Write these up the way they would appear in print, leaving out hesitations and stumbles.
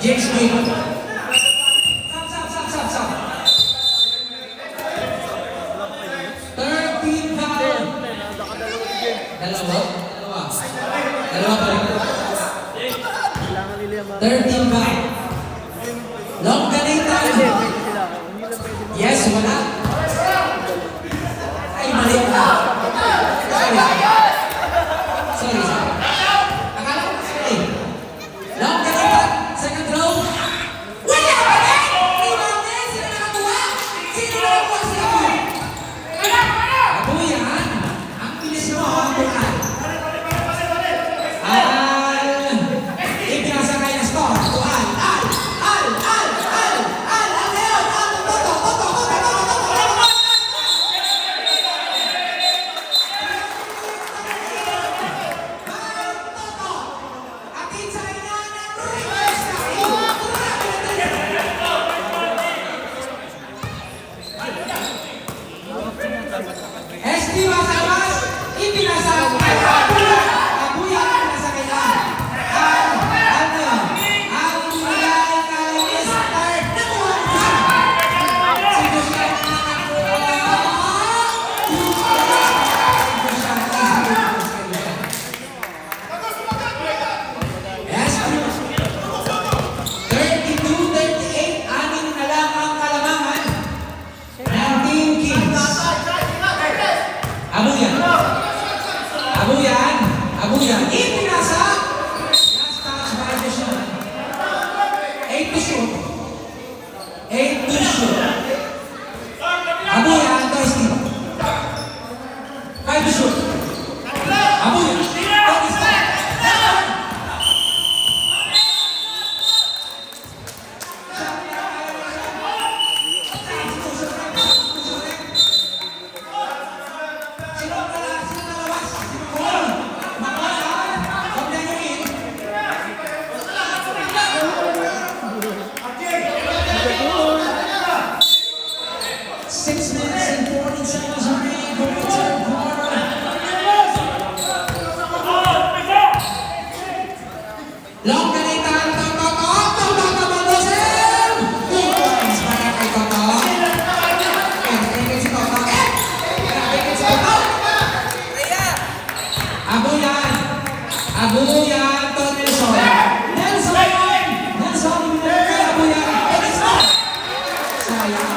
James King. Dalawa pa rin. 13 ba? Long ganita. Yes, wala. Ay, mali ka. Sorry. Akala ko kasi. Long ganita. Second row. Wala ka ba? Imamen, sila nakakuha. Sino nakakuha sila? Abuyan. Ang bilis mo, abuyan.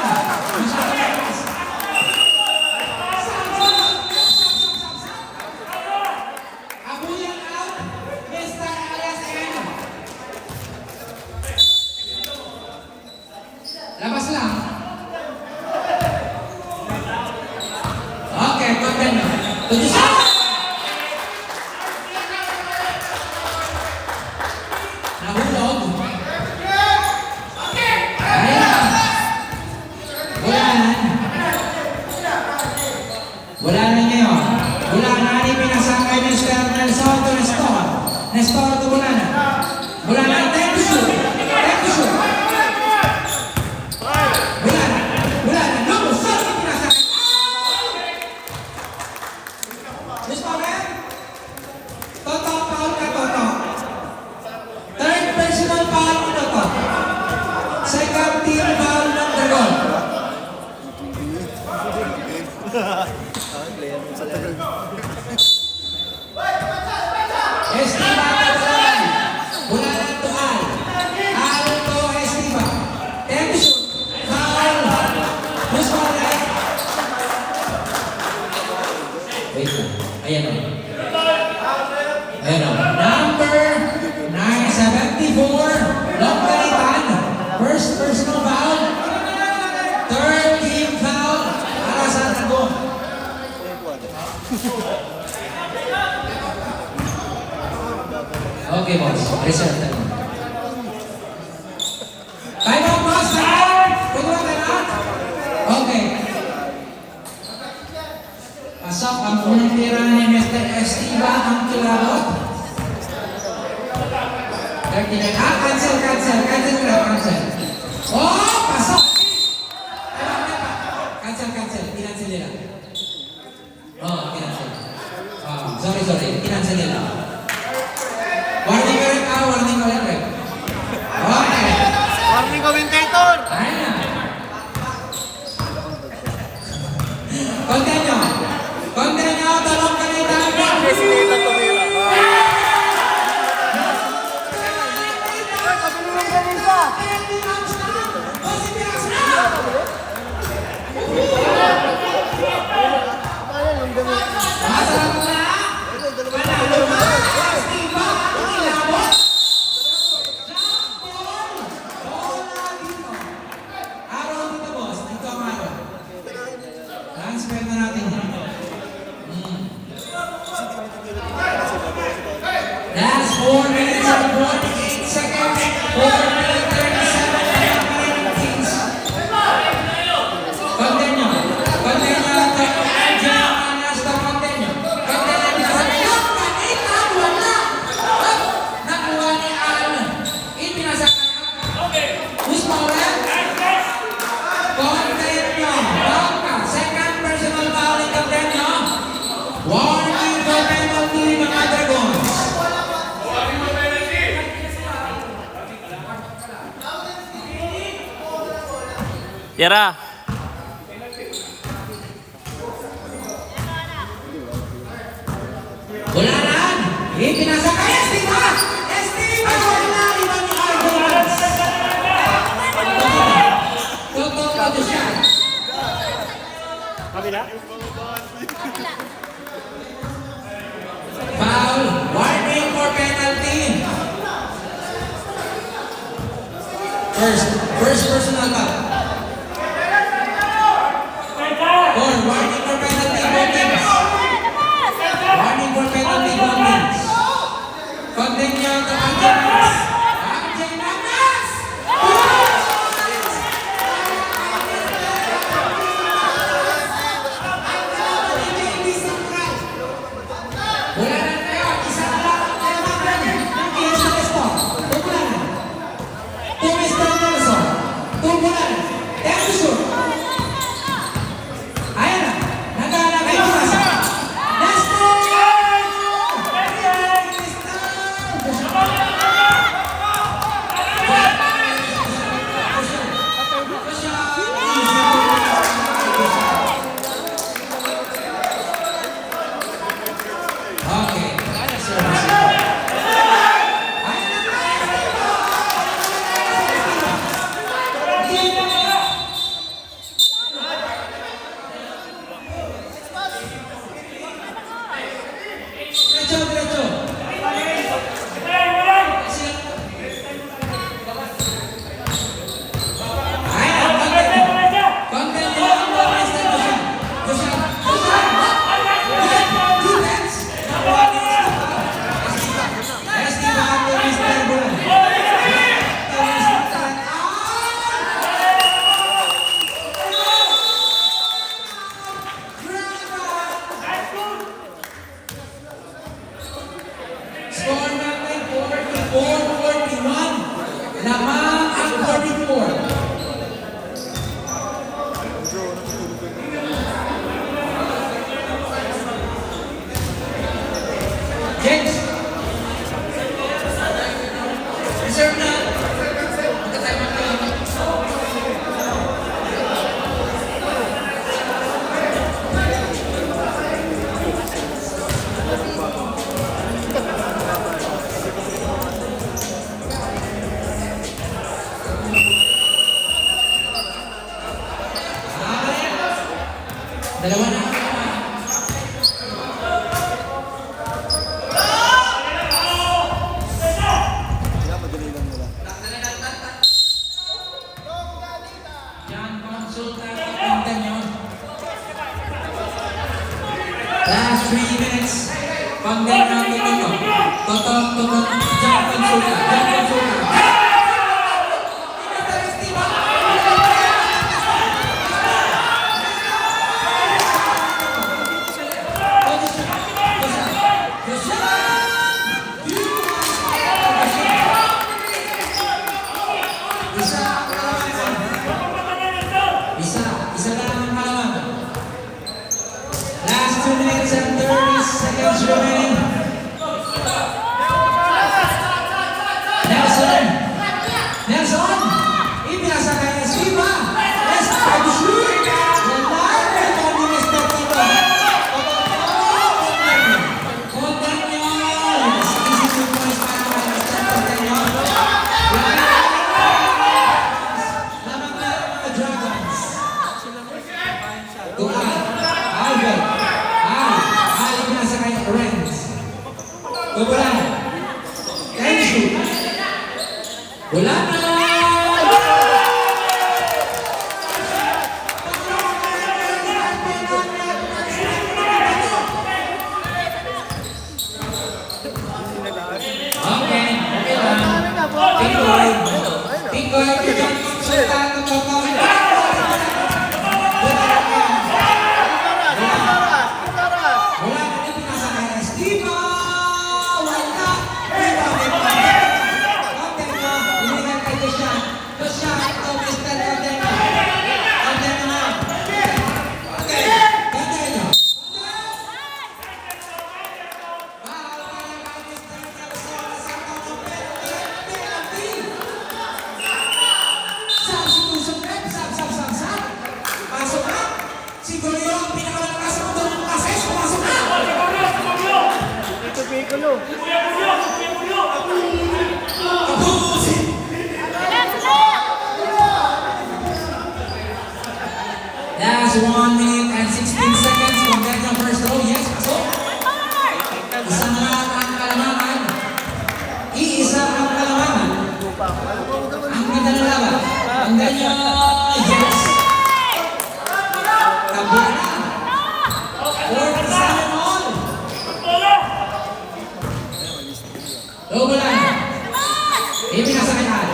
Masyado malakas. Abuyang out. Mr. Alias N. Labas lang. Okay, continue. Tujuh shot. Nahulog. Ayan. Wala na ngayon. Wala na ni pinasakay ni Mr. Nelson to Nestor. Nestor to wala na. Wala na. Time to shoot. Time to shoot. Wala na. Wala na. No, shot ni pinasakay. Mr. Ben? Toto, foul ka, Toto. Third personal foul ni Toto. Second team foul ng Dragon. Estiba Catalan. Wala na tual. Alto Estiba. Time to shoot. Foul. Who's foul, right? Wait lang. Ayan o. Ayan o. Number 974. Long Kalitan. First personal foul. Third team foul. Alasan Dragon. Okay, boss. Reserve na. Time out, boss. Time out. Pwede ba time out? Okay. Pasok ang unang tira ni Mr. Estiba ang kilabot. 39. Cancel. Cancel ko na, cancel. Oh, pasok. Cancel. Kinancel nila. Oh, kinancel. Sorry. Kinancel nila. Warning ulit, Rek. Okay. Warning commentator! Ayan na. Continue. Talong Kalitan. Presidenta tumira. Masarap na. Panalo na. Estiba. Kilabot. Bola dito. Araw dito, boss. Dito ang araw. Transfer na natin. Last 4 minutes and 48 seconds. 4 minutes 37 seconds. Continue. Angela Manas to continue. Nakuha ni Al. Ipinasakan. Who's Paula? Continue. Bangka. Second personal foul in continue. Warning for penalty mga Dragons. Tira! Wala na. Ipinasakay. Estiba. Wala. Iba ni Arguments. Toto siya. Kabila? Foul. Warning for penalty. First personal foul. Or warning for penalty. Both teams. Warning for penalty. Both teams. Continue to Angelas. Angelas! Wala na tayo. Isa na lang ang kailangan. Ang Mr. Nestor. Tumulan. To Mr. Nelson. Tumulan. Dalawa na ang dalawa. Yan, consulta papunta nyo. Last 3 minutes. Panggan natin ito. Totok. Yan, consulta. Isa lang ang kalaman. Last 2 minutes and 30 seconds remaining. Nelson! Ipinasa kay Esquiva. Let's try to shoot. Wala. Ito ang minister dito. Contenyo. Easy 2 points para kay Mr. Contenyo. Lamang na ang mga Dragons. Tuan. Alvin. Al ipinasa kay Renz. Tubulan. Kenshu. Wala na! Okay lang. Pikoy, bigyan mo sa tatong. Wala na din pinasa kay Esquiva! Wala! Contenyo, binigyan kay Lucian. Lucian, ito, Mr. Contenyo. Contenyo na. Okay, Contenyo. Pasok na! Siguro yung pinakamalakas sa mundo ng pases, pumasok na! Ito Piccolo. Kapusin! Last 1 minute and 16 seconds. Content yung first row. Yes, pasok. Isa na ang kalamangan. Iisa ang kalamangan. Ang ganda na laban. Content nyo. Yes. Kabula. 47 all. Tubulan. Ipinasa kay Al.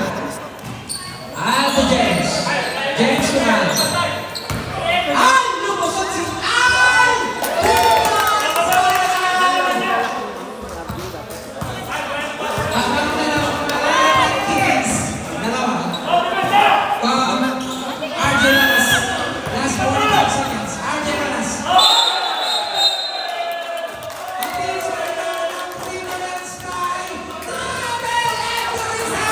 Al to James. James to Al. Al! Lumusot si Al! Ang dalawa. Kids. Dalawa. RJ Manas. Last 45 seconds. RJ Manas. Ang teams are down ng Primalan Sky. Nabel Ectoriza!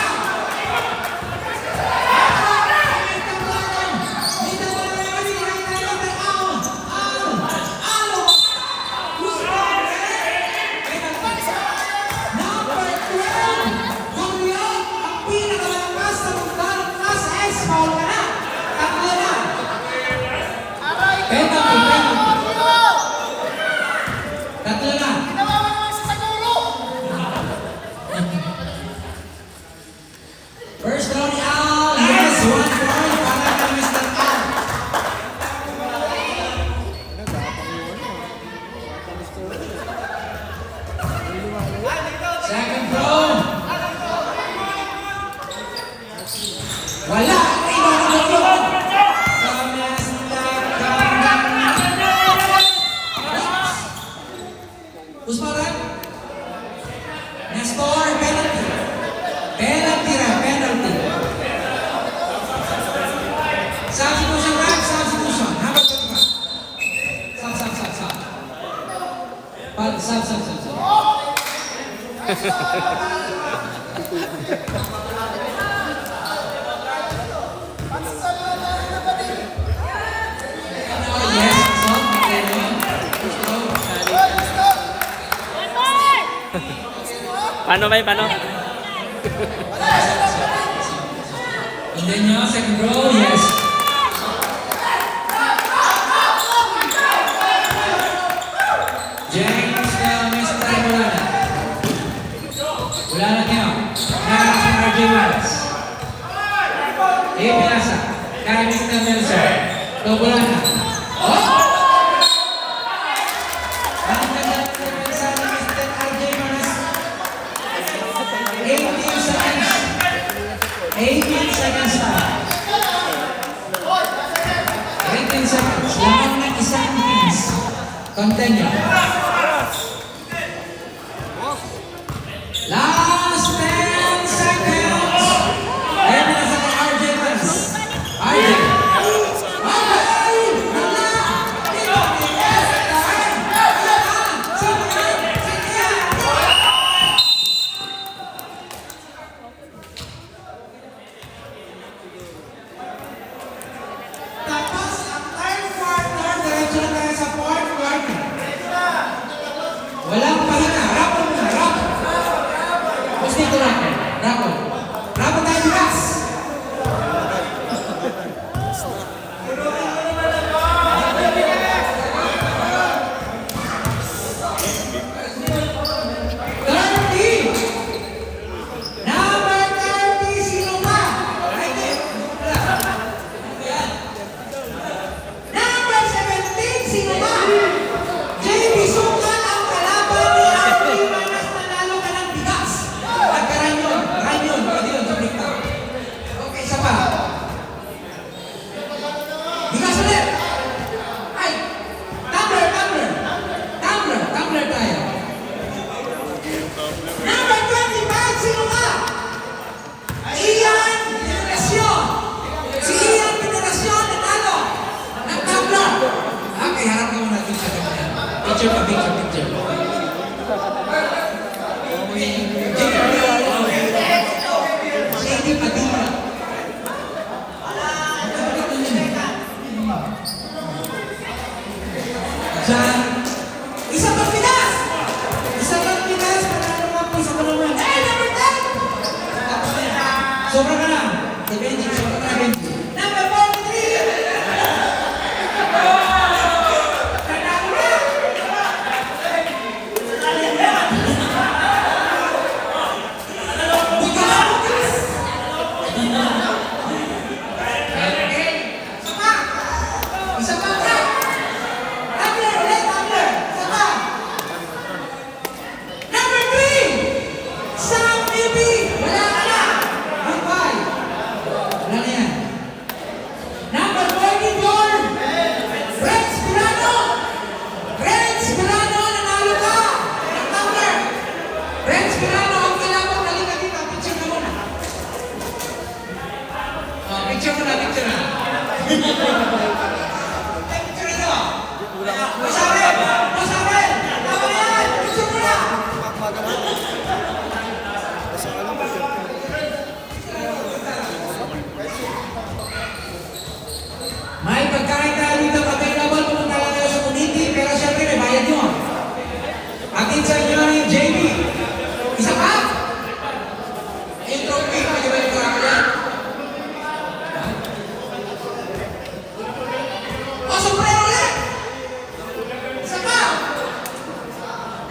Tatlo na. First round ni Al. Yes, 1 point para kay Mr. Al. Second round. Wala. Ibang dulo. Usmaran. Nestor, penalty. Penalty. Substitution, right? Substitution. Number 25. Sub. Sub. Yes, Paano ba? Paano? And then your second row, yes. Wala na. Oh! Ang ganda ng depensa ni Mr. RJ Manas. 18 seconds. 18 seconds na. 18 seconds. Lamang ng isang minutes. Continue. Last 10 seconds. Ayan na sa kay RJ Manas. RJ. Tapos ang third quarter, diretso na tayo sa fourth quarter. Walang pahinga. Rapo muna, rapo. Tapos dito rapo. Rapo. Rapo tayo bigas. Number 30, sino ba? Number 17, sino ba? JB Sukan ang kalaban ni RJ Manas, nanalo ka ng bigas. Nagkaran yun. Ranyon. Pwede yun sa TikTok. Okay, isa pa. Bigas ulit. Ay, tumbler tayo. Number 25, sino ka? Ian Veneracion. Si Ian Veneracion, nanalo ng tumbler. Okay, harap ka muna dito sa kanya. Picture. JD Padilla. Diyan. Isa pang Pinas! Panalo nga po, isa pa naman. Hey, number 10! Sobra ka na. Si Benji, sobra ka na, Benji. Number 43! Isa pa ka! Tumbler ulit! Isa pa! Number 3! Sam Bibi! Wala ka na! Goodbye! Wala na yan. Number 44! Renz Pilano! Nanalo ka! Ng tumbler! Renz Pilano, ang kailangan halika dito. Picture ka muna. Picture na. Picture ito. Masarel! Tama yan! Picture mo na! May pagkain tayo dito available. Pumunta lang kayo sa committee. Pero syempre may bayad yun. Atin sa inyo lang yung JB. Isa pa? Yung trophy. Pwede ba yung trophy yan? O, sombrero ulit! Isa pa!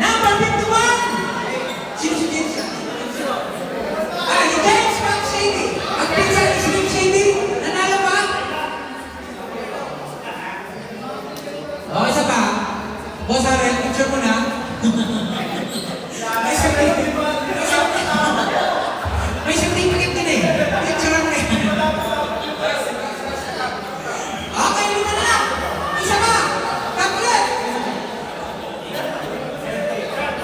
Number 51! Sino si James? Si James Mac Shady. Ang pizza ni Slim Shady. Nanalo pa? O, isa pa. Boss Harel, picture mo na. May certificate din eh. Picture mo eh. Okay, lima na lang. Isa pa. Kapulit.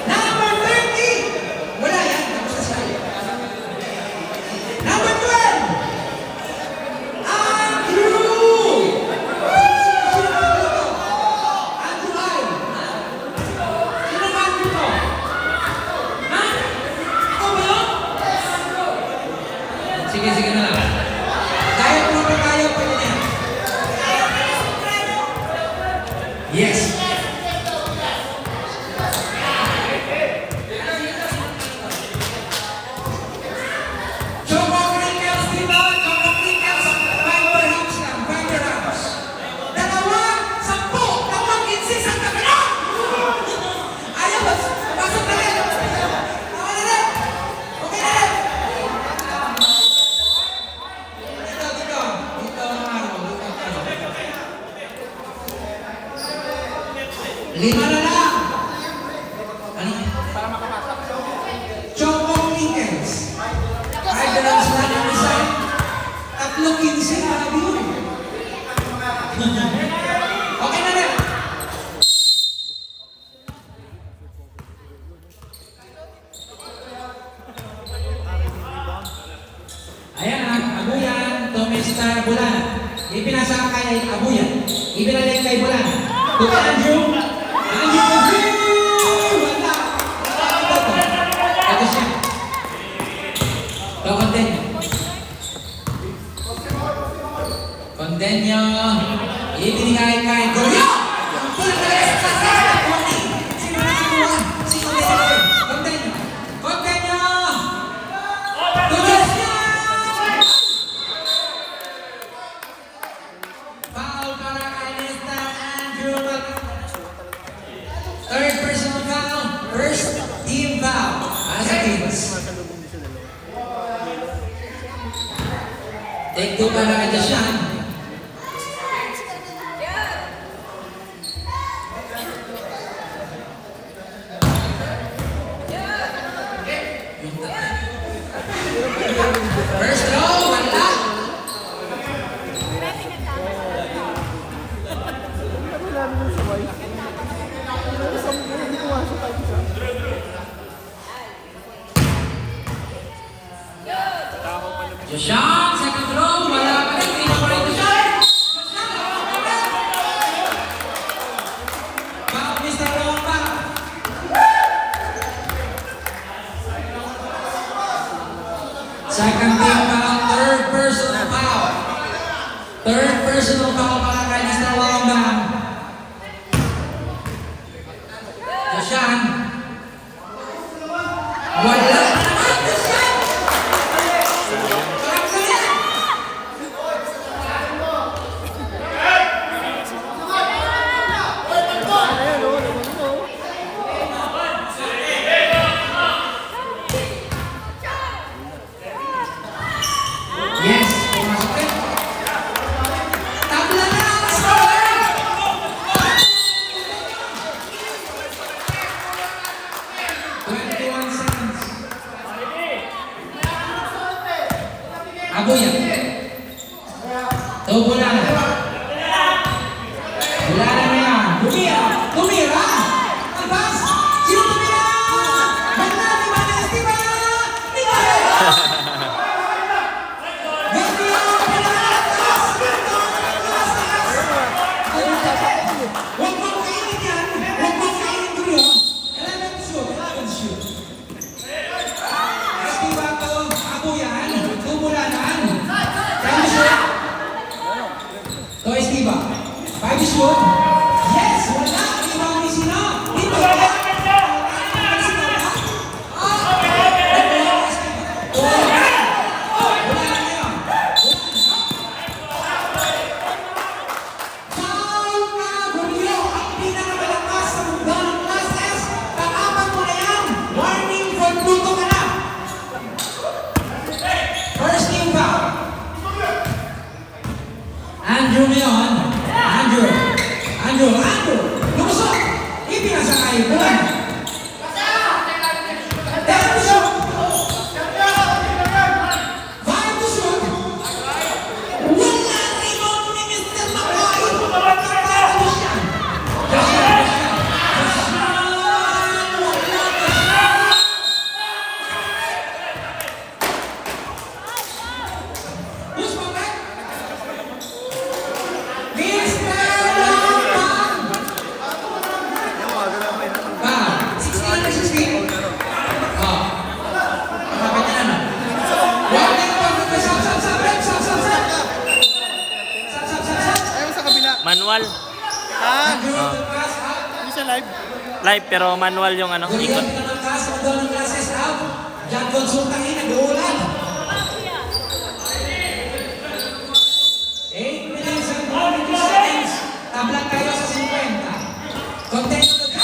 Number 30. Wala yan. Tapos na siya. Number 12. Andrew. Andrew Ay. Sino ba Andrew to? Ha? Ito ba yun? Sige na lang. Tayo po pa tayo. Pwede na yan. Yes. Choco Crinkles dito. Choco Crinkles. 5 grams lang. 5 grams. Dalawa, 10. Tawag, insist ang kapila. Ayaw, pasok na rin. Tawa na rin. Okay na rin. Dito. Dito ang araw. Dito ang araw. 5 na lang. Ano? Chocong Nickels. 5 rounds lang ang isa. 3-15 na yun. Okay na rin. Ayan ang Abuyan to Mr. Bulan. Ipinasa kay Abuyan. Ibinalik kay Bulan. To Andrew. Andrew! Wala! Ito siya. To Condenyo. Condenyo. Ibinigay kay Goyo! Sino na kinuha? Sino na kinuha? Condenyo. Condenyo! Foul para kay Mr. Andrew. Third personal foul, first team foul. Para sa Kings. Take 2 para kay Jashan. First row, wala. Jashan, second row, wala pa rin. Tingnan ko rin Jashan. Foul, Mr. Romba. Second team foul, third personal foul. Third personal foul para kay Mr. Romba. Jashan. Wala. Yes, pumasok din. Tabla na ang score! 21 seconds. Abuyan. Bulan na. Bulan na yan. Tumira! Tumira! Albas! Sino tumira? Magna ni Manes, di ba? Di ba? Huwag mo kainin yan! Huwag mo kainin ko yun! 11 shoot! Estibato, Abuyan, Tumulanan. 10 shoot. To Estiba. 5 shoot. Yes! Wala! Ibang ni sino? Dito! Wala! Andrew ngayon. Andrew. Lumusok. Ipinasa kay Bulan. Ten shoot. 5 shoot. Wala rebound ni Mr. Makoy. Tatalo siya. Who's my back? Manual. Hindi siya live. Live pero manual yung ano, ikot. Diyan konsultangin, nag-uulan. 8 minutes and 42 seconds. Tablang kayo sa 50. Content to the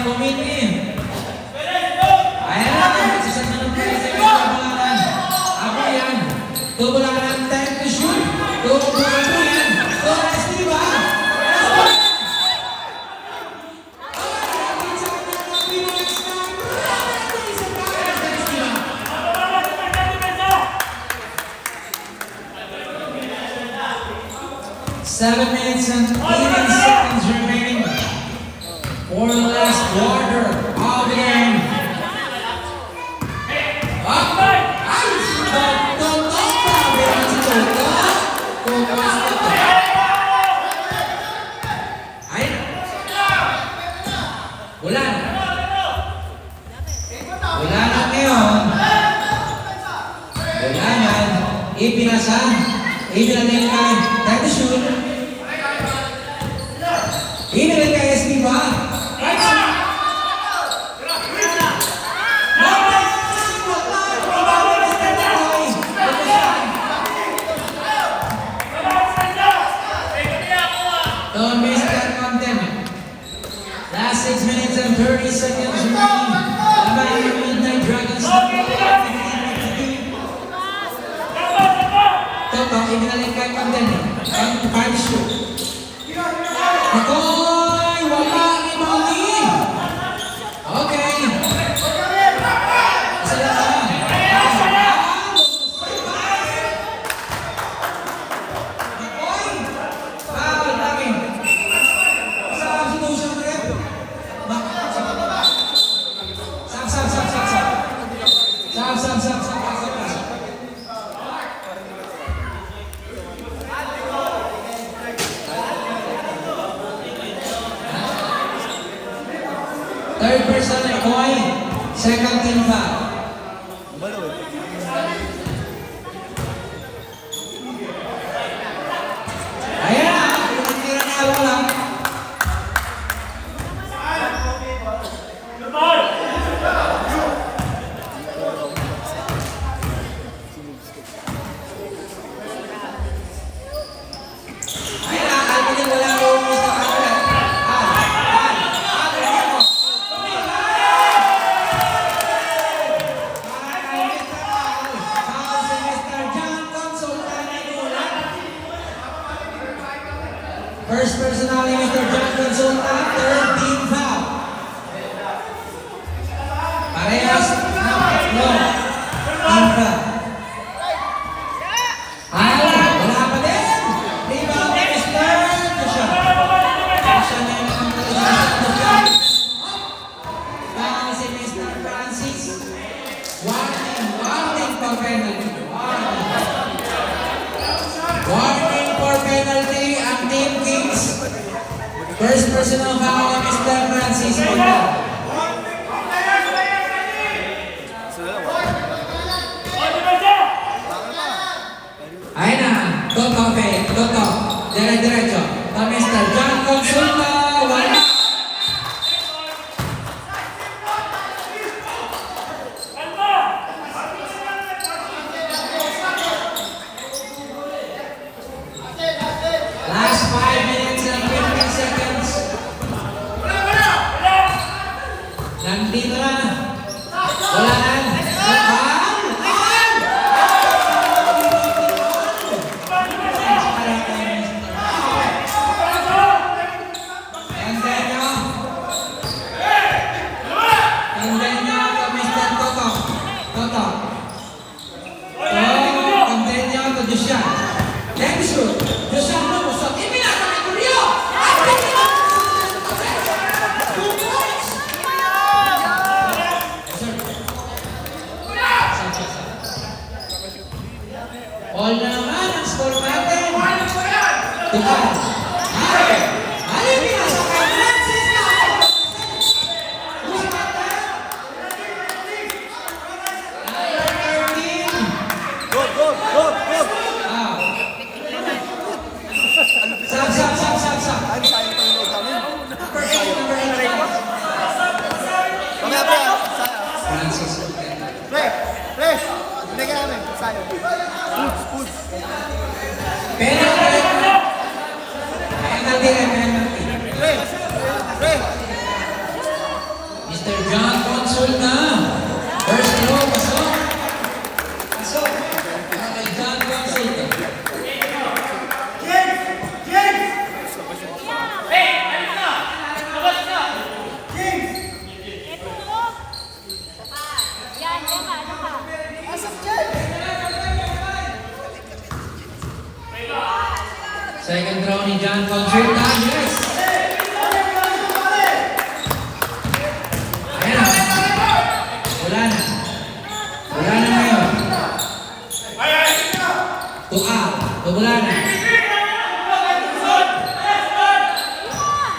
Kumini. Ayan na, nagsasad na ng play sa Bulangan. Ako yan. Bulangan, time to shoot. Bulangan yan. Torres, di ba? Seven minutes and 18 seconds remaining for the last quarter of the game. Ulan ngayon. Ulan ipinasa. Ibinalin kay time to shoot. Ibinalin kay Estiba. Don't miss that content. Last 6 minutes and 30 seconds remaining. Laban ng Midnight Dragons. Toto, ibinalik kay content. Ang 5 shoot. Nakoy! Wala ni Mauli! Okay. Isa lang na. Foul namin. Saan sinusun mo rin? Sap. 3rd person ay Koy. Second team foul. Ayan na. Pinatira na wala. Ayan na. Alpinin wala ang umus na kanila. First personal ni Mr. John Consulta, 3rd team foul. Parehas na tatlo. Team foul. Wala pa din. Rebound ni Mr. Joshua. Joshua na yung mga foul si Mr. Francis. Warning for penalty. Warning for penalty ang Team Kings. First personal foul ni Mr. Francis Monda. Ayun na, Toto, dire-diretso. Pa Mr. John Consulta, wala. Last 5 minutes and 15 seconds. Nandito na. Wala na. Mr. John Consulta. First row, pasok. Pasok. Okay, John Consulta. Second row ni John Consulta. Yes. Ayan na. Wala na. Wala na ngayon. Tual. Wala na.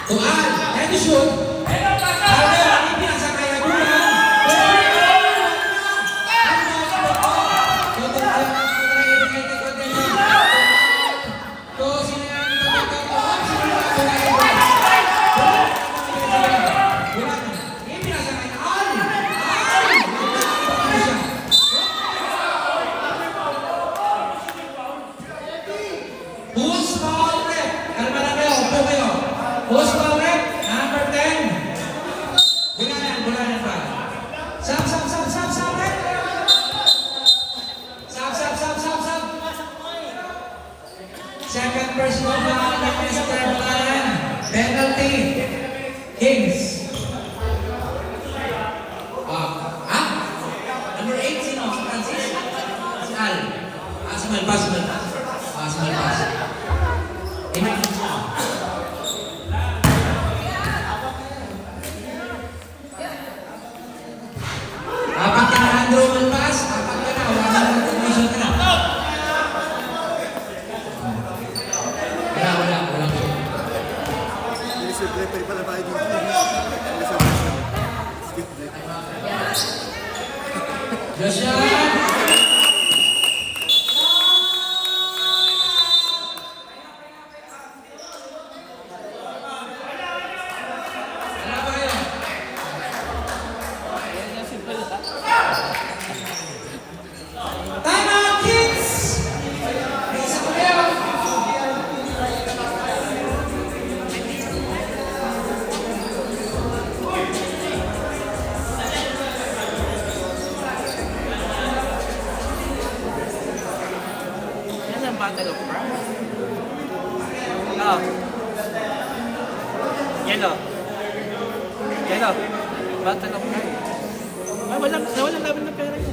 Tual. Head to shoot. Who's foul rep? Kalma na kayo, upo kayo. Who's foul rep? Number 10. Bulanan pa. Sab rep. Sab. Second personal foul ni Mr. Bulanan. Penalty. Kings. Number 8, sino? Si Francis? Si Al. Si Malpas. Apat ka na, Andrew Malpas. Apat ka na. Wala na information ka na. Wala. Joshua! Time out, kids! May isa ko kayo. Yan ang Battle of Pride. Oh. Yellow. Battle of Pride. Ay, walang laban na pera yun.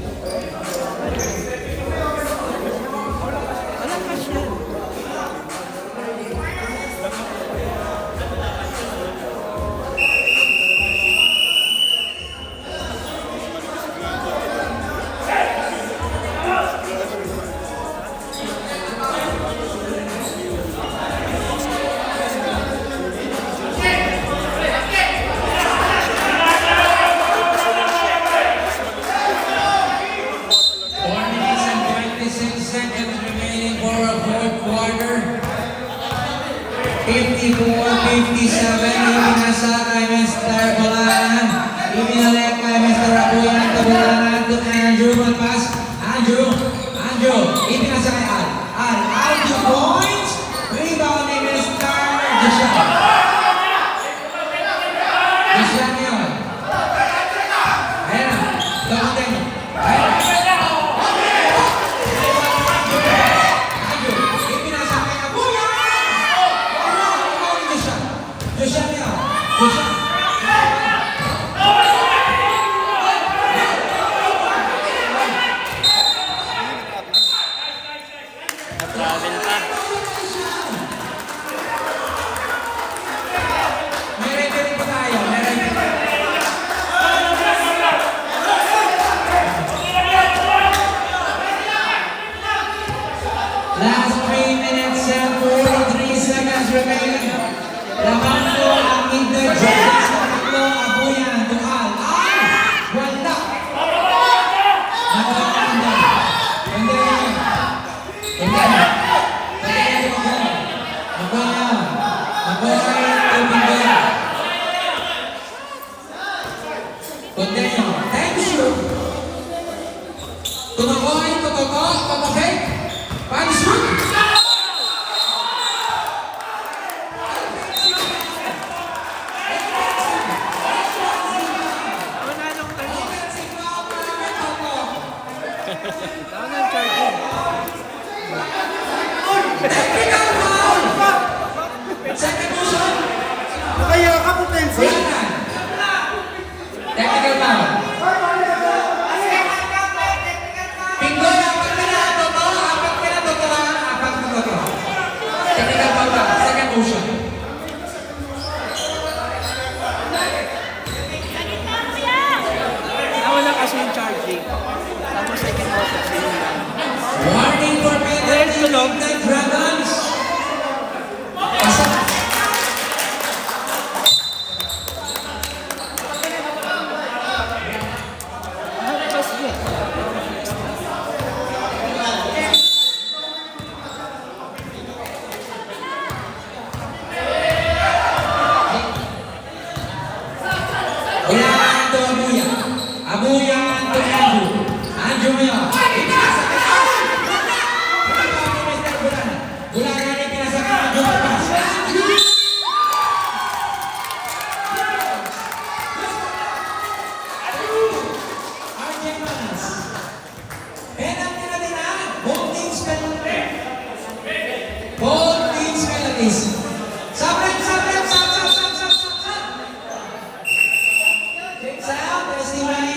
Walang cash yan. Seconds remaining for a fourth quarter. 54-57. Ipinasa kay Mr. Bulanan. Ipinalek kay Mr. Abuyan. Bulanan to Andrew. Malpas. Andrew. Ipinasa kay Al. Al 2 points. Rebound ni Mr. Joshua. Joshua ngayon. Ayan na. Continue. Ayan na. Travel pa. May referee pa tayo. Last 3 minutes and 43 seconds remaining. Laban po ang Middle Giants na tatlo. Abuyan, Dual. Wala. Continue. Thank you. Tumakoy, papafake. Pan-shoot. yung charging. Tapos I can also see yung Warning for penalty tulog. of the Dragons. Pasok. Ulangan to Abuya. Abuya to Andrew. Andrew ngayon. Ulangan ni pinasaka Andrew Papas. RJ Manas. Penalty na din na. Both teams penalty. Both teams penalties. Sabrem, sabrem, sab, sab, sab, sab, sab, sab. Check out, testimony.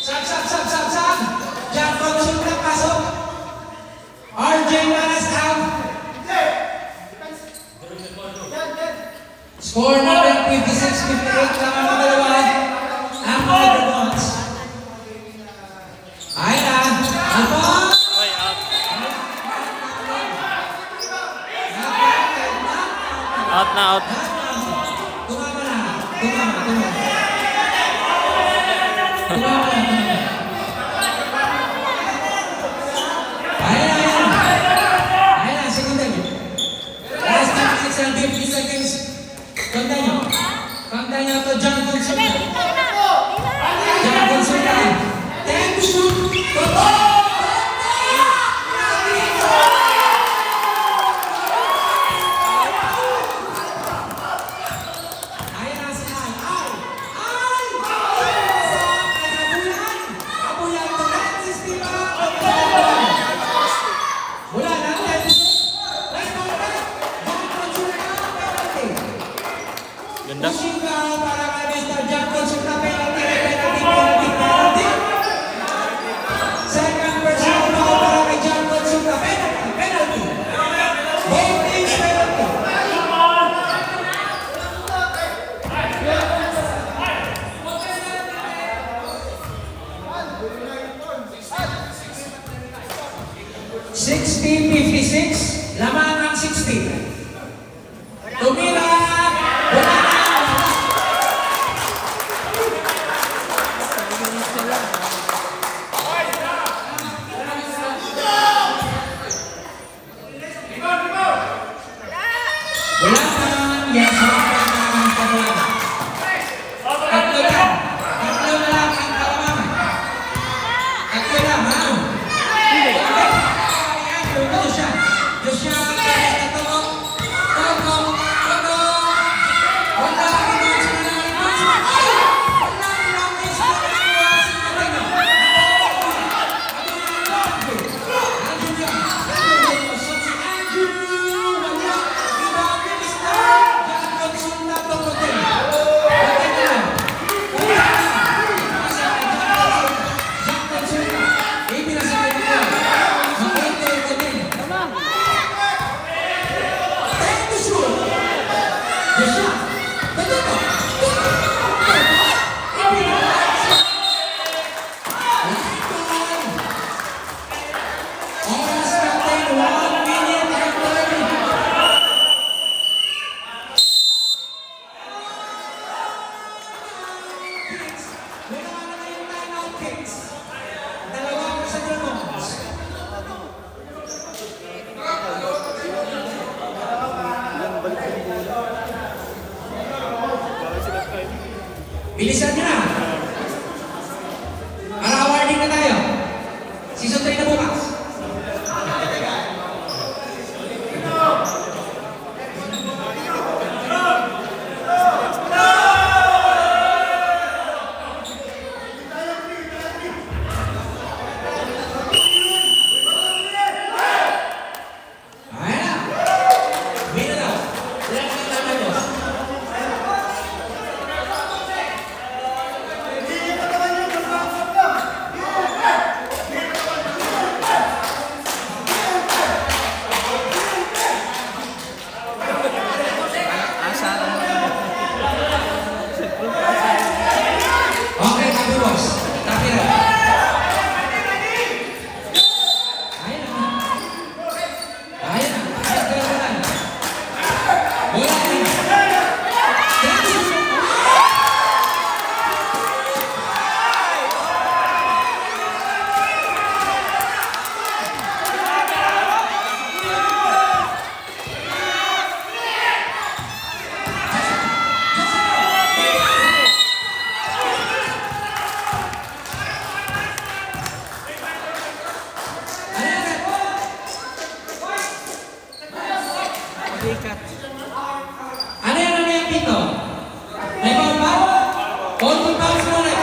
Sab, sab, sab, sab, sab. Jack Consul na pasok. RJ Manas out. Score number 56-58 lang ang dalawa. Ang mga Dragons. Ay na. Alphonse. Oy, out. Out na, out. Tumama na. Tumama, tumama. Tumama na. Ayan, ayan. Ayan na, secondary. Last 10 minutes and 50 seconds. Kanta nyo. Kanta nyo to John Consulta. John Consulta. 10 to shoot. Ayan na si Ay. Ay! Ay! Abuyan to net. Sistema. Wala na. Let's go back. John Consulta. Penalty. Ganda. Pushing foul para kay Mr. John Consulta. Penalty. Penalty. Penalty. Penalty. Second personal foul para kay John Consulta. Penalty. Penalty. Both teams penalty. $16.56, laman ang 60. Tumira! Wala na! Wala na! Yes, wala na ang kalamangan. Tatlo lang. Tatlo na lang ang kalamangan. Tatlo lang, ha? Ito siya. Joshua, Toto. Toto. Toto. Wala ang mga sila ng mga. Wala ang mga sila ng mga. Oras natin, 1 minute and 30. Wala na kayong timeout kicks. Dalawa ko sa Dragons. Bilisan nyo na. Para awarding na tayo. Season 3 na bukas. Ayan na. Win na daw. Left na Dragons. Wala na. Bigat. Ano yan, Pito? May foul ba? Konting foul mo ulit.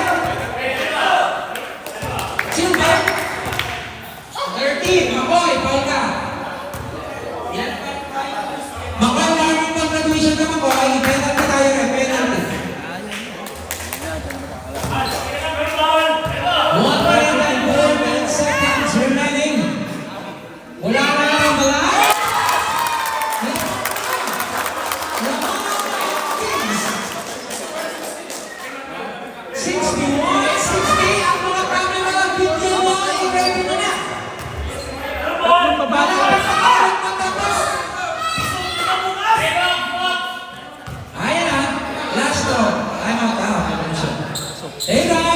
Sino ba? 13, Makoy, foul ka. Yan. Makoy, wala mong pang-graduation ka, Makoy. Penalty tayo rin, penalty. 1 seconds remaining. Wala na ang balay. 61, 60, ang mga camera, video mo, i-ready mo na. Tatlong babae. Ayan na, last throw. Time out, Take out!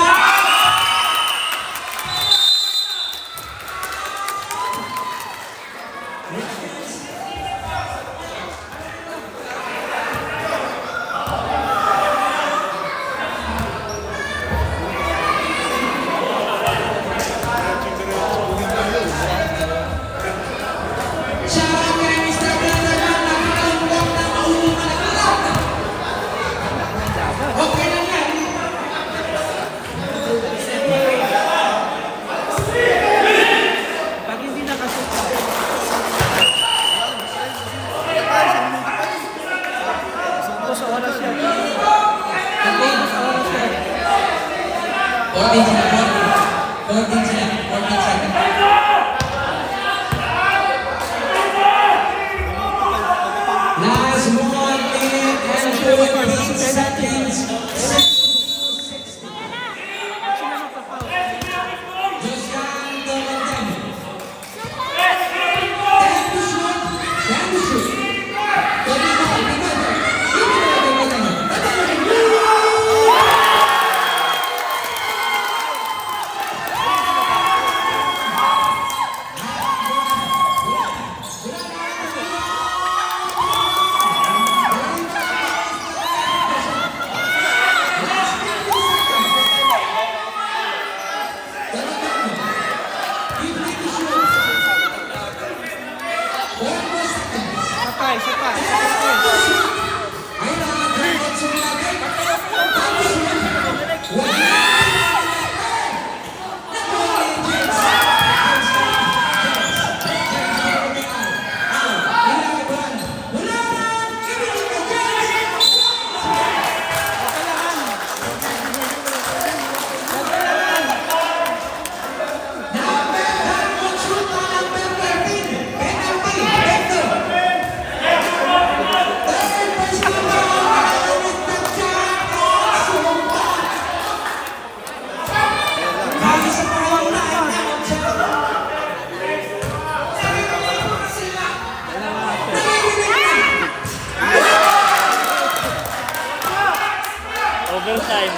Shout kay Mr. Blanderman, nakakalumbok na maulungan na kalat. Okay lang yan. Pag hindi nakasuka. Suko sa oras yan. Suko sa oras yan. 14 sila, 14 sila, 14 seconds. Last 1 minute and 14 seconds. Sino nagpa-foul? Josian Tolentino. 10 to shoot, 10 to shoot. 25, Sakay, sakay. Overtime.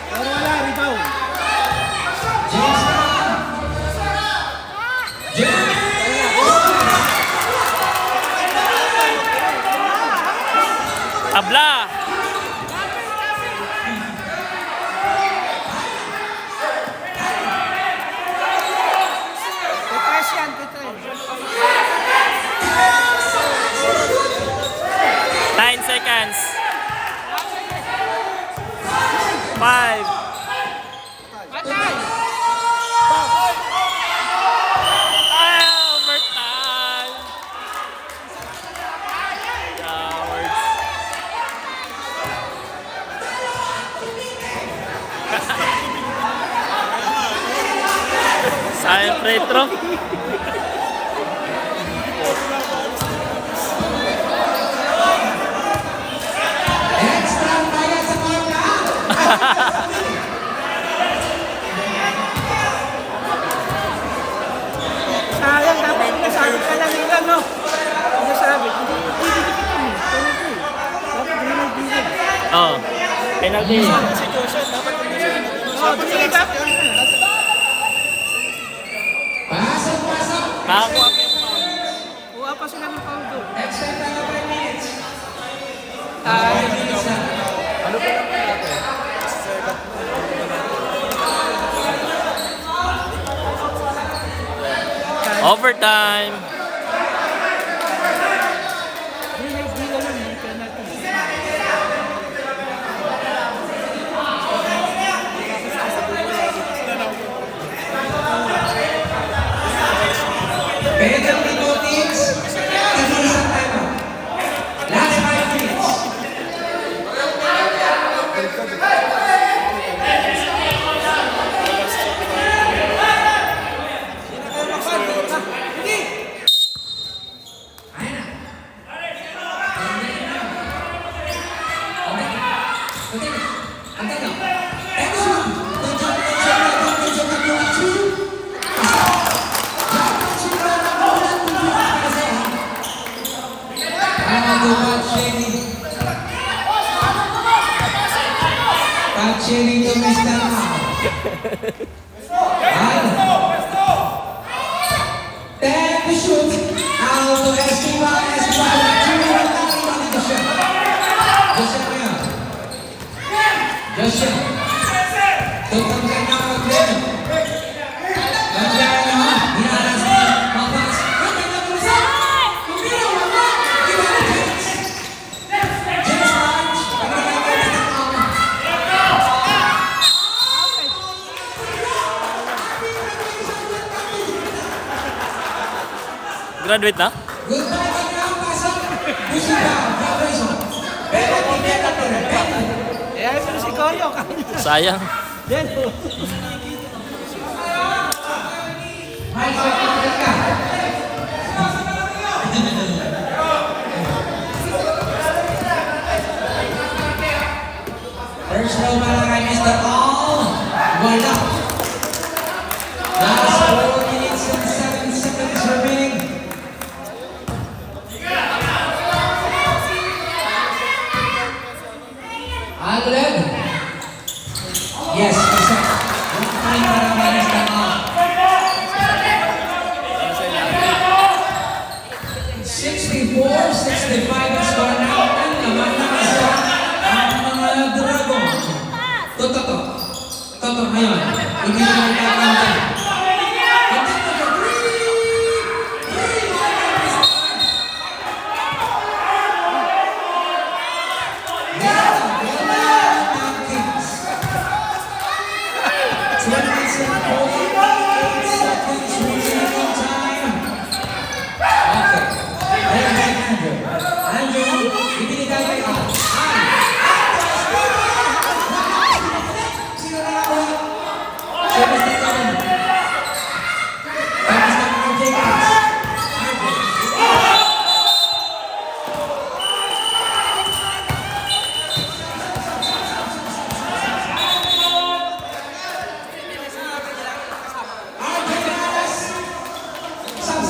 Pero wala, rebound. Tabla. Tetres yan, tetres. 9 seconds. 5. Patay! Overtime. Cowards. Sayang free throw. Extra bayad sa pagka. Kailangan no? Ano sabi? Hindi dikit yun. Penalty. Dapat dinay-dinay. Oh. Penalty. Situation, dapat dinay. Oo, dinay dapat. Pasok, pasok. Nakakuha pa yung foul. Kuha pa sila ng foul doon. Extra time of 5 minutes. Ay, 5 minutes na. Overtime. dinay-dinay lang yung penalty. Penalty to teams. Tatlo sa timeout. Last 5 minutes. Ayan na. Antay na. Excellent. Good job, good job, good job, good job, good job. Patching to Mr. Mao. 10 to shoot. Out to Escobar. Escobar. Joshua ngayon. Joshua. Tutang ka na ang Glenn. Glenn naman. Hinalas ni Mapas. Glenn na bulsa. Kumira, wala. Ibang James. James March. Pagkakagawa ng ama. Graduate na? Goodbye, Pagkakang pasok. Busiba. Vibration. Penalty, penalty, penalty. Eh, ayun mo si Koyo. Sayang. Then, May certificate ka. First row para kay Mr. All. Wala. Last 4 minutes and 7 seconds remaining. Allen. Yes, isa. One time para kay Mr. All. 64-65 ang score natin. Naman na isa ang mga Dragon. Toto. Toto ngayon. Ibigay natin. Contact number 3. Andrew, ibinigay kay Al. Sino na ako? Sino sa kanan? Tapos na mga Jacobs. RJ Dallas. Sab.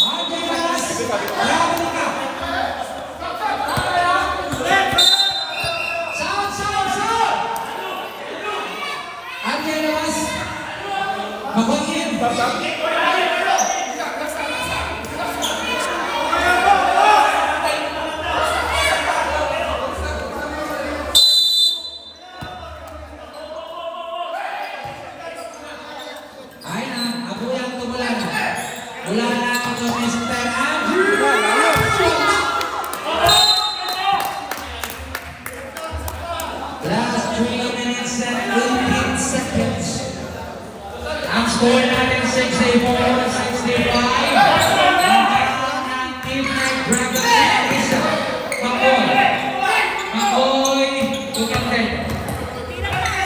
RJ Dallas. Laban ka. Sound. RJ Dallas. Makuhin. Ay na, abuyang tumula na. Mula na ako Mr. Andrew. Last 3 minutes and 18 seconds. Ang score natin 64-65. Ang team ng Dragons is Makoy Tuganten.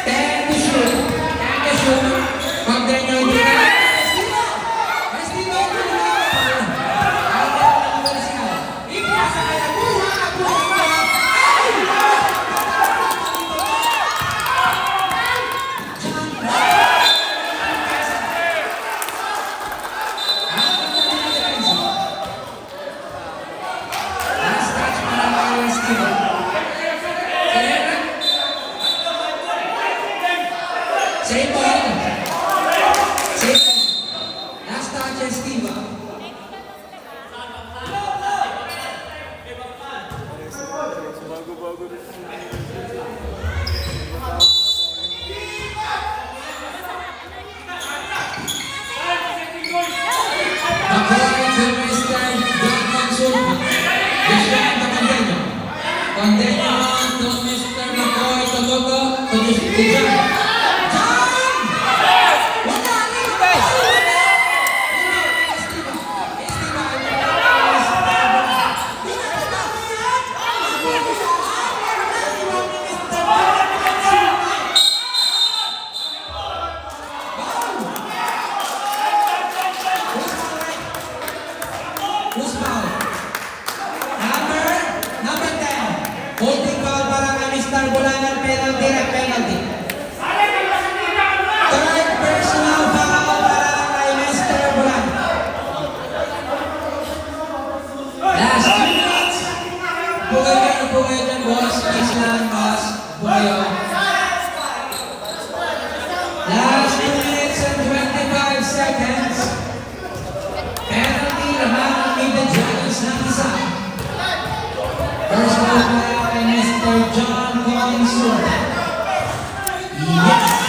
10 to shoot. Mag-ganyan yung Condemnation to Mr. McCoy Togogo to the John! John! Wala rin! Guys! Who's foul? Number 10. Holding foul para kay Mr. Bulanan, penalty at penalty. Third personal foul para kay Mr. Bulanan. Last 2 minutes. Pugay dyan, boss. Please lang, boss. Pugayo. Last 2 minutes and 25 seconds. Penalty naman ni The Giants ng isa. First goal para kay Mr. John Collinsworth. Yes!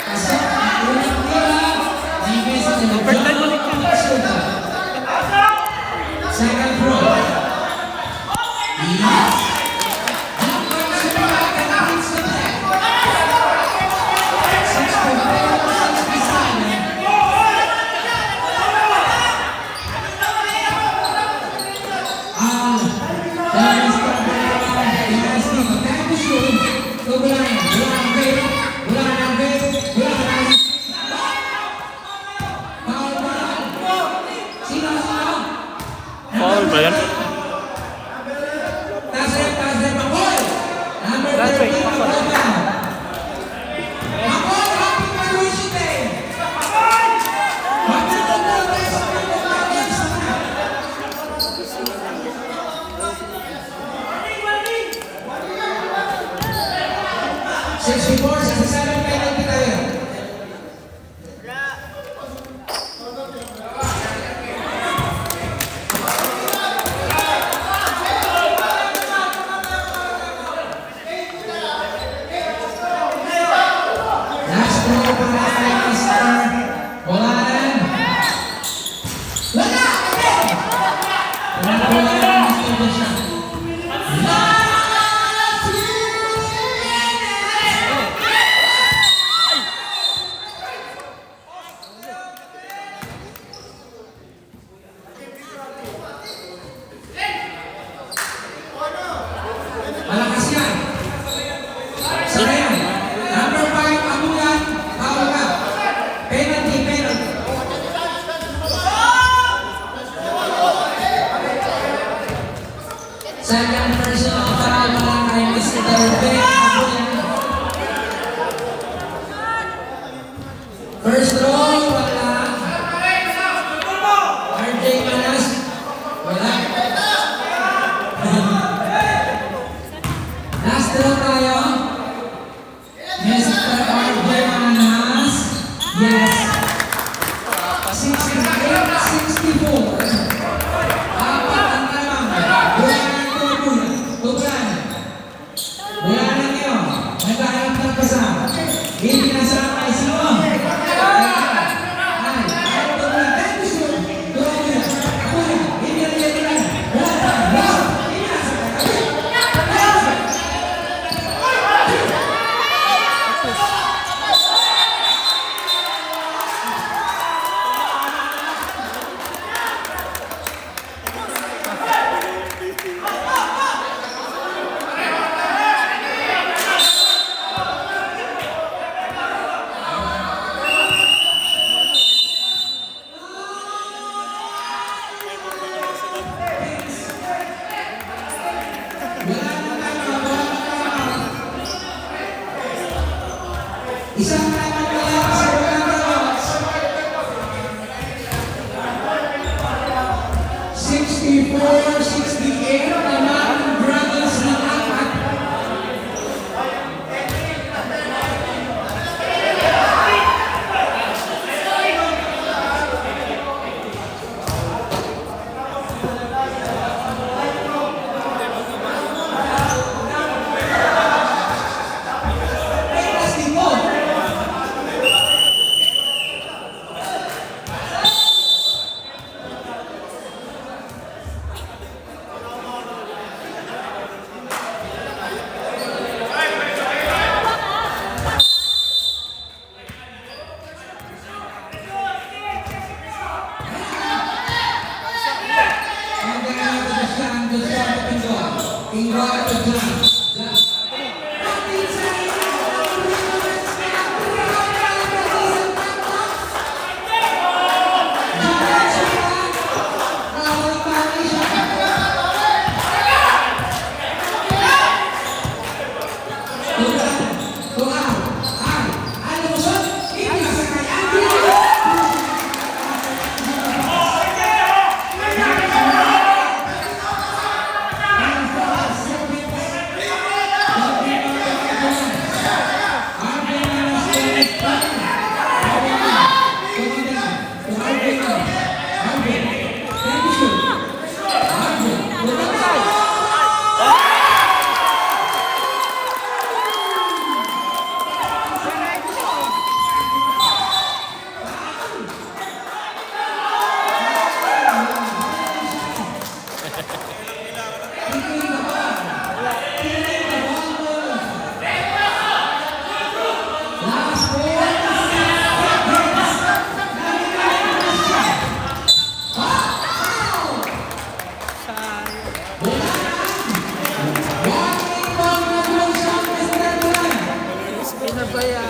Pasok ang unang tira ni Mr. John Collinsworth. Second throw. Yes! Number 2 completes the play. 64-67. Foul ba yan? That's right, Sixty-four, 67 penalty tayo. Last throw para kay Mr. Bulanan. Wala! Wala po lang Mr. Bulanan. Malakas yan. Sana yan. Number 5, Amulan. Foul ka. Penalty, penalty. Second personal foul para kay Mr. Ben Amulan. First throw, wala. RJ Manas, wala. Last throw tayo. Mr. RJ Manas. Yes. 68-64. Apat ang kalamang. Bulanan ko muna. Bulanan. Bulanan niyo. Nagkaharap ng pasa. Hindi nasama ay sino. Invited dyan. Pinabaya.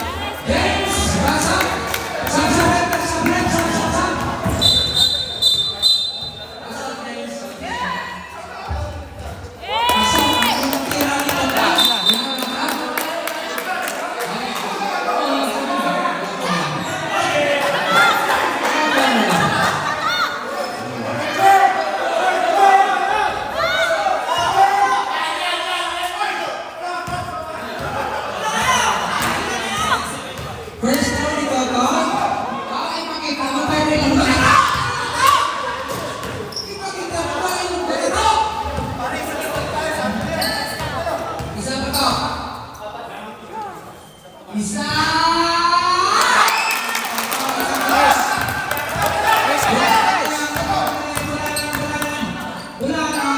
First down ni Toto. Ipakita mo tayo ng mga. Ipakita mo tayo ng ganito. Isa pa to. Isa. Wala na.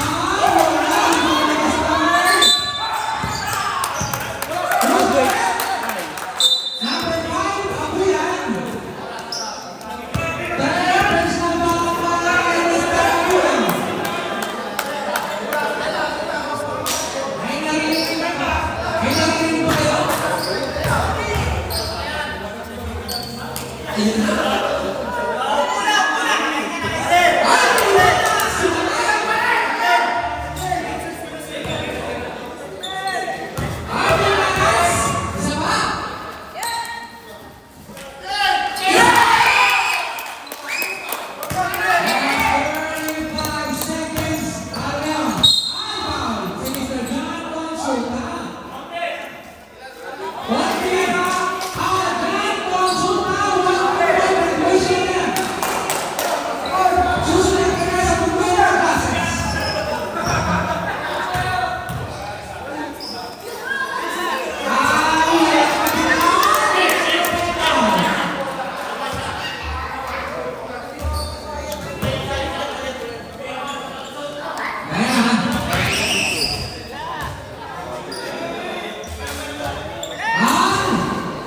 Number 5, Abuyan. Drivers na mga pangalaman ni Abuyan. May narinig ba kayo? Ayun na. Isa pa. 35 seconds. Ariel. Out. Mr. John Consulta. One tira. Out. John Consulta. One point. Susunod ka na sa pagmula classes.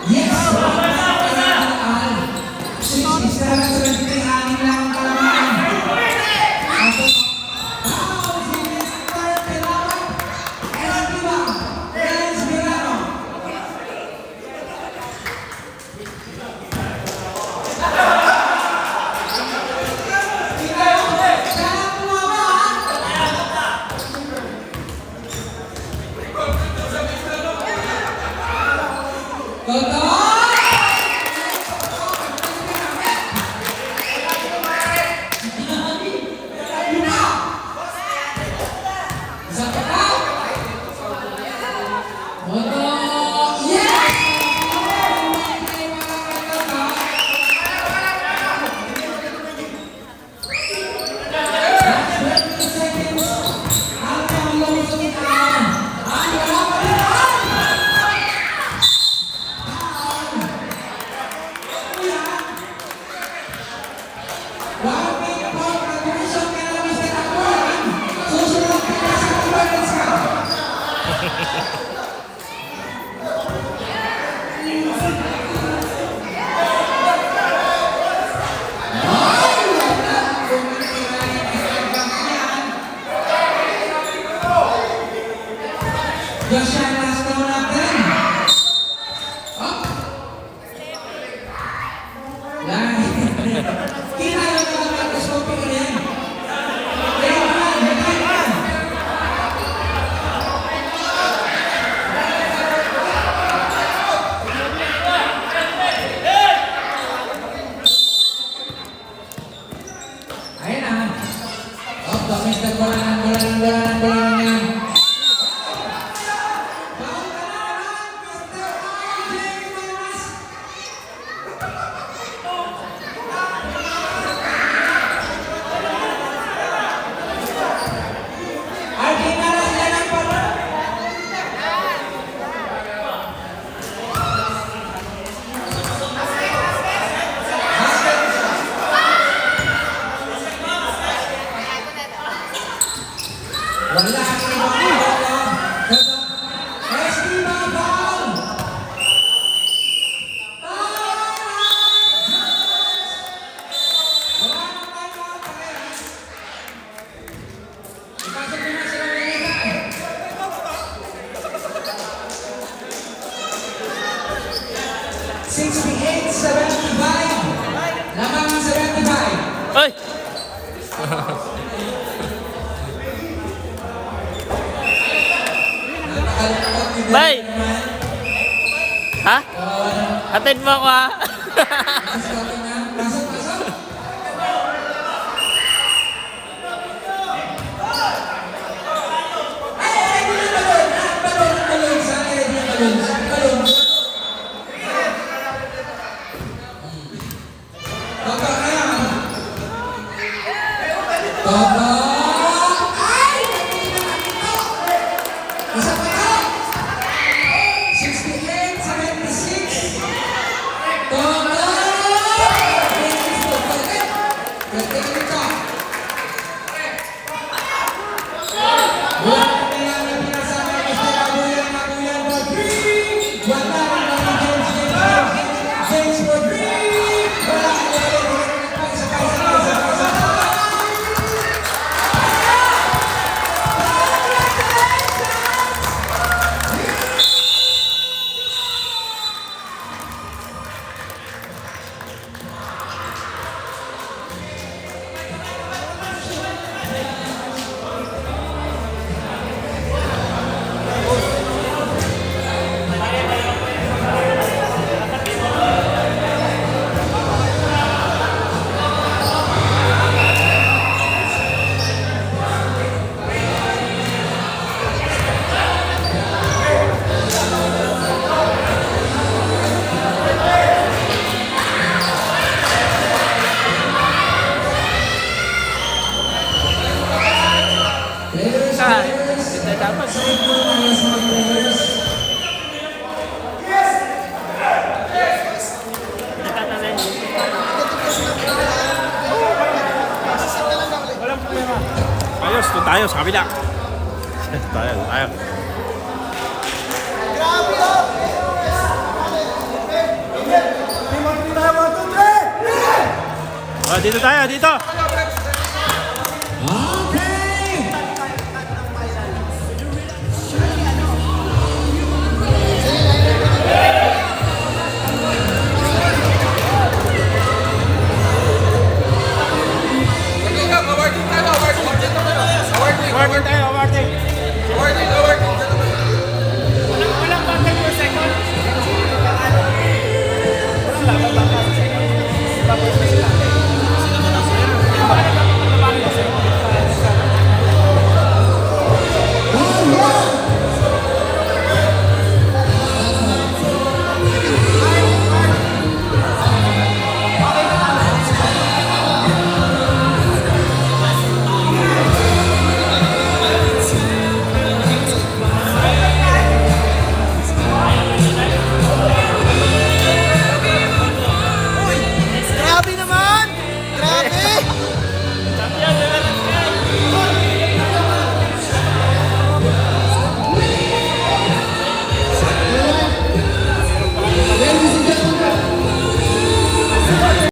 Yes! 67-73, anim lang ang kalaman. Si Mr. Pilar Esteban Renz Mirano. Kaya tumama. Toto! Kita yung mga microscopic na yan. Kailangan. Ayan na. Oh, domestic bola yan. Foul ka na naman, Mr. RJ Manas. RJ Manas, yan ang pala. Wala ang ibang bola. Estima foul. Wala nang timeout, parehas. Ipasok mo na sila ng isa. 68-75. Lamang ang 75. Ay! Bay! Ha? Atid mo ako ha? Pasok, pasok. Ay, ready na balon. Balon. Saan ready na balon? Balon. Toto na yan. Toto. Ay! Isa pa ka. 68-76. Toto. Pwede ka. Wala na yan ang pinasama ni Mr. Abuyan for three. Wala na lang James for three. Wala na lang isa. Dapat. Walang problema. Ayos, doon tayo sa kabila. Tayo. Dito tayo, dito.